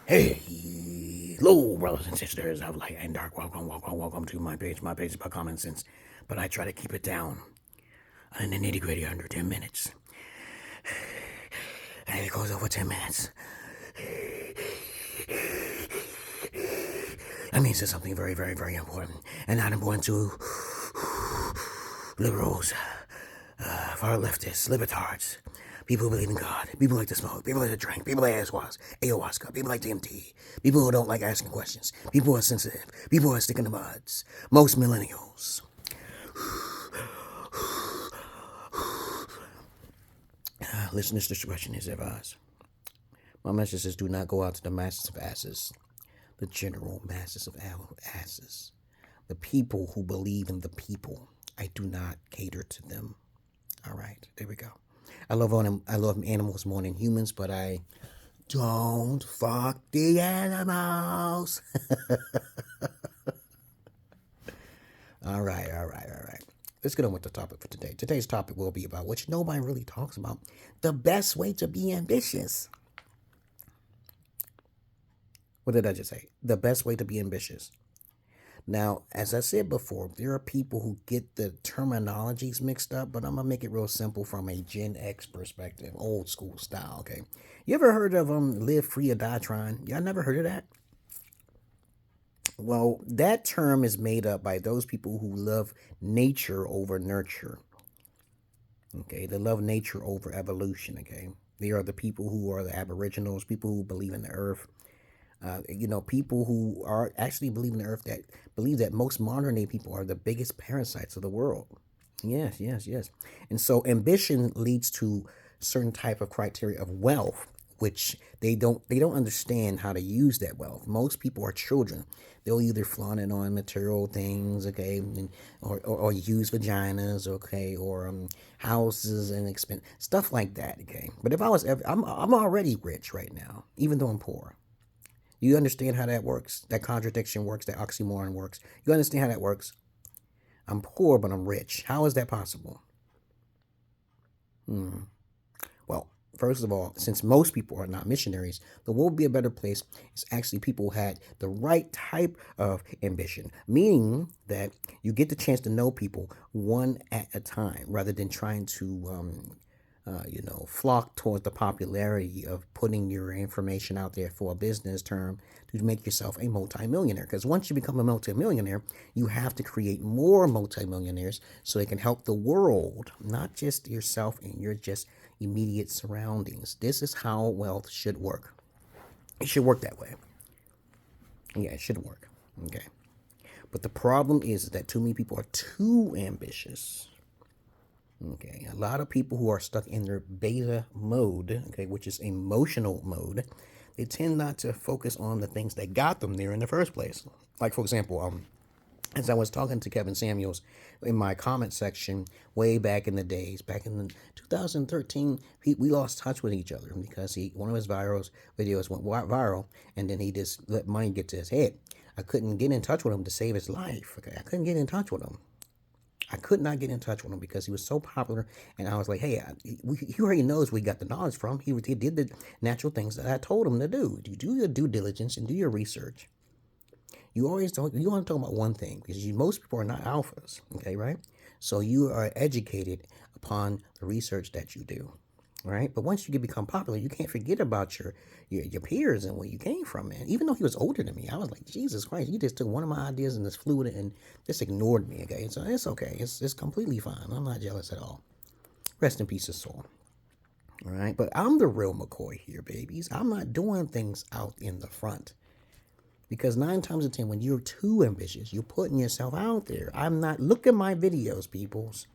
Hey, hello, brothers and sisters of light and dark. Welcome to my page. My page is about common sense, but I try to keep it down in the nitty gritty under 10 minutes. And if it goes over 10 minutes, that means it's something very, very, very important, and not important to liberals, far leftists, libertards, people who believe in God, people like to smoke, people like to drink, people like ayahuasca, people like DMT, people who don't like asking questions, people who are sensitive, people who are sticking to muds, most millennials. Listeners' discretion is advised. My message is do not go out to the masses of asses, the general masses of asses, the people who believe in the people. I do not cater to them. All right, there we go. I love animals more than humans, but I don't fuck the animals. All right. Let's get on with the topic for today. Today's topic will be about, which nobody really talks about, the best way to be ambitious. What did I just say? The best way to be ambitious. Now, as I said before, there are people who get the terminologies mixed up, but I'm going to make it real simple from a Gen X perspective, old school style, okay? You ever heard of live free or die trying? Y'all never heard of that? Well, that term is made up by those people who love nature over nurture. Okay, they love nature over evolution, okay? They are the people who are the aboriginals, people who believe in the earth. People who are actually believe in the earth, that believe that most modern day people are the biggest parasites of the world. Yes. And so ambition leads to certain type of criteria of wealth, which they don't understand how to use that wealth. Most people are children. They'll either flaunt it on material things, okay, or use vaginas, okay, or houses and expense stuff like that, okay. But if I was ever, I'm already rich right now, even though I'm poor. You understand how that works? That contradiction works, that oxymoron works. You understand how that works? I'm poor, but I'm rich. How is that possible? Well, first of all, since most people are not missionaries, the world would be a better place if actually people had the right type of ambition, meaning that you get the chance to know people one at a time rather than trying to flock towards the popularity of putting your information out there for a business term to make yourself a multimillionaire. Because once you become a multimillionaire, you have to create more multimillionaires so they can help the world, not just yourself and your just immediate surroundings. This is how wealth should work. It should work that way. Yeah, it should work. Okay. But the problem is that too many people are too ambitious. Okay, a lot of people who are stuck in their beta mode, okay, which is emotional mode, they tend not to focus on the things that got them there in the first place. Like, for example, as I was talking to Kevin Samuels in my comment section way back in the days, back in 2013, we lost touch with each other because one of his videos went viral, and then he just let money get to his head. I couldn't get in touch with him to save his life. Okay, I couldn't get in touch with him. I could not get in touch with him because he was so popular, and I was like, hey, he already knows where he got the knowledge from. He did the natural things that I told him to do. You do your due diligence and do your research. You want to talk about one thing, because most people are not alphas, okay, right? So you are educated upon the research that you do, right? But once you become popular, you can't forget about your peers and where you came from, man. Even though he was older than me, I was like, Jesus Christ, you just took one of my ideas and just flew with it and just ignored me, okay? So it's okay. It's completely fine. I'm not jealous at all. Rest in peace, his soul. All right? But I'm the real McCoy here, babies. I'm not doing things out in the front. Because 9 times out of 10, when you're too ambitious, you're putting yourself out there. I'm not. Look at my videos, peoples.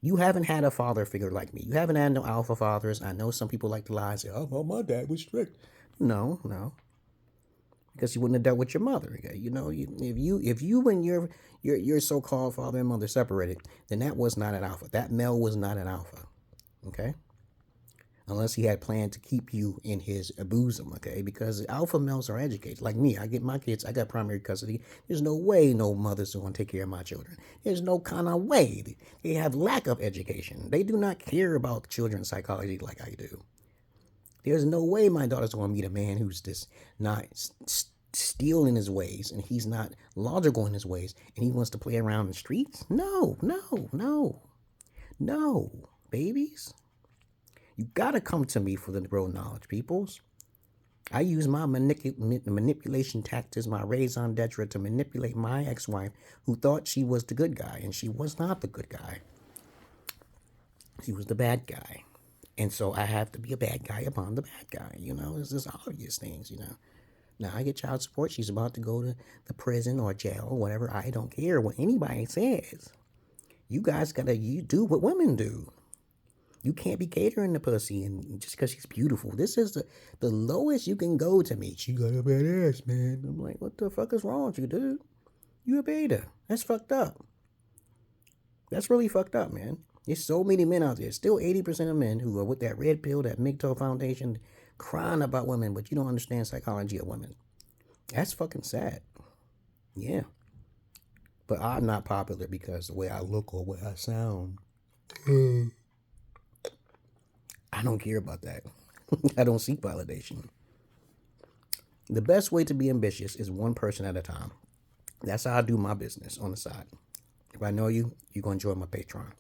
You haven't had a father figure like me. You haven't had no alpha fathers. I know some people like to lie and say, oh, well, my dad was strict. No. Because you wouldn't have dealt with your mother. Okay? If you and your so-called father and mother separated, then that was not an alpha. That male was not an alpha. Okay? Unless he had planned to keep you in his bosom, okay? Because alpha males are educated. Like me, I get my kids, I got primary custody. There's no way no mothers are going to take care of my children. There's no kind of way. They have lack of education. They do not care about children's psychology like I do. There's no way my daughter's going to meet a man who's just not steal in his ways, and he's not logical in his ways, and he wants to play around the streets. No, babies. You gotta come to me for the real knowledge, peoples. I use my manipulation tactics, my raison d'etre, to manipulate my ex-wife who thought she was the good guy, and she was not the good guy. She was the bad guy. And so I have to be a bad guy upon the bad guy. It's just obvious things, Now, I get child support. She's about to go to the prison or jail or whatever. I don't care what anybody says. You guys you do what women do. You can't be catering the pussy and just because she's beautiful. This is the lowest you can go to me. She got a bad ass, man. I'm like, what the fuck is wrong with you, dude? You a beta. That's fucked up. That's really fucked up, man. There's so many men out there. Still 80% of men who are with that red pill, that MGTOW foundation, crying about women, but you don't understand psychology of women. That's fucking sad. Yeah. But I'm not popular because the way I look or the way I sound. I don't care about that. I don't seek validation. The best way to be ambitious is one person at a time. That's how I do my business on the side. If I know you, you're going to join my Patreon.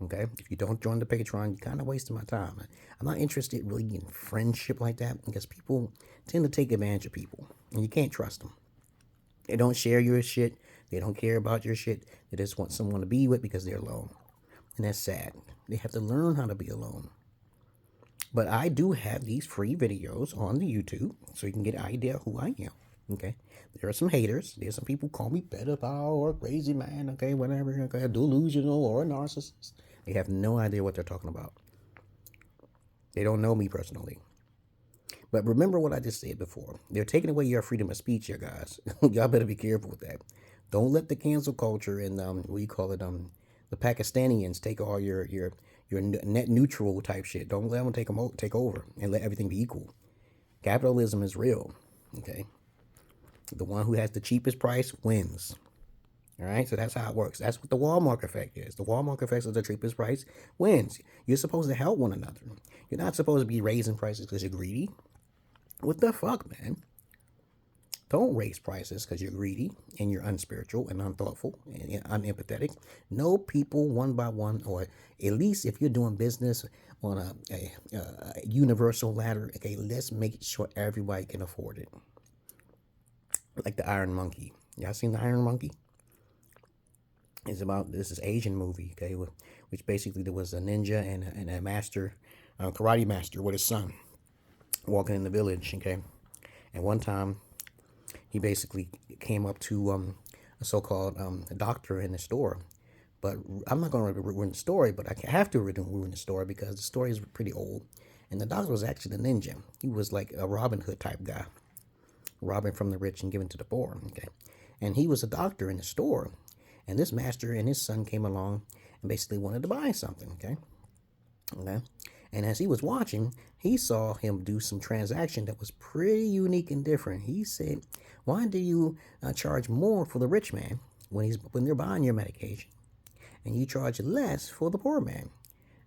Okay? If you don't join the Patreon, you're kind of wasting my time. I'm not interested really in friendship like that because people tend to take advantage of people. And you can't trust them. They don't share your shit. They don't care about your shit. They just want someone to be with because they're alone. And that's sad. They have to learn how to be alone. But I do have these free videos on the YouTube so you can get an idea who I am. Okay? There are some haters. There's some people who call me pedophile or crazy man. Okay? Whatever. Okay? Delusional or a narcissist. They have no idea what they're talking about. They don't know me personally. But remember what I just said before. They're taking away your freedom of speech, you guys. Y'all better be careful with that. Don't let the cancel culture and the Pakistanians take all your net neutral type shit. Don't let them take over and let everything be equal. Capitalism is real. Okay, the one who has the cheapest price wins. All right, so that's how it works. That's what the Walmart effect is. The Walmart effect is the cheapest price wins. You're supposed to help one another. You're not supposed to be raising prices because you're greedy. What the fuck, man? Don't raise prices because you're greedy and you're unspiritual and unthoughtful and unempathetic. Know people one by one, or at least if you're doing business on a universal ladder, okay, let's make sure everybody can afford it. Like the Iron Monkey. Y'all seen the Iron Monkey? This is Asian movie, okay, which basically there was a ninja and a master, karate master with his son walking in the village, okay, and one time he basically came up to a so-called doctor in the store. But I'm not going to ruin the story, but I have to ruin the story because the story is pretty old. And the doctor was actually the ninja. He was like a Robin Hood type guy. Robbing from the rich and giving to the poor, okay? And he was a doctor in the store. And this master and his son came along and basically wanted to buy something, okay? Okay? And as he was watching, he saw him do some transaction that was pretty unique and different. He said, why do you charge more for the rich man when they're buying your medication and you charge less for the poor man?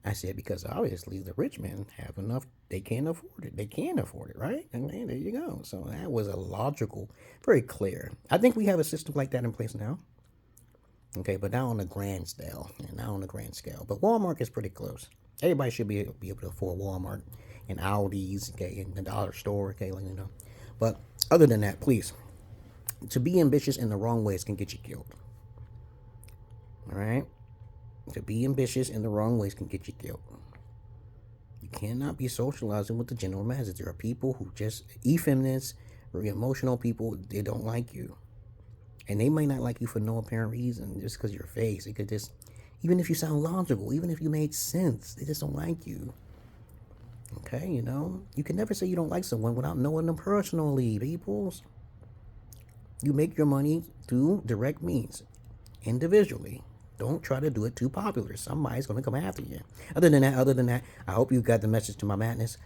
I said, because obviously the rich men have enough, they can't afford it. They can afford it, right? And there you go. So that was a logical, very clear. I think we have a system like that in place now. Okay, but not on a grand scale. But Walmart is pretty close. Everybody should be able to afford Walmart and Aldi's, okay, and the dollar store, okay, you know. But other than that, please, to be ambitious in the wrong ways can get you killed. All right? To be ambitious in the wrong ways can get you killed. You cannot be socializing with the general masses. There are people who just, effeminists, very emotional people, they don't like you. And they may not like you for no apparent reason, just because your face. It could just, even if you sound logical, even if you made sense, they just don't like you. Okay, you know? You can never say you don't like someone without knowing them personally, peoples. You make your money through direct means, individually. Don't try to do it too popular. Somebody's going to come after you. Other than that, I hope you got the message to my madness.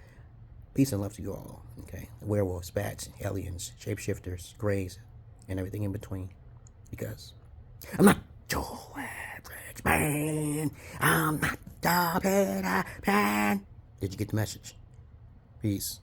Peace and love to you all. Okay? Werewolves, bats, aliens, shapeshifters, greys, and everything in between. Because I'm not your average man. I'm not the better man. Did you get the message? Peace.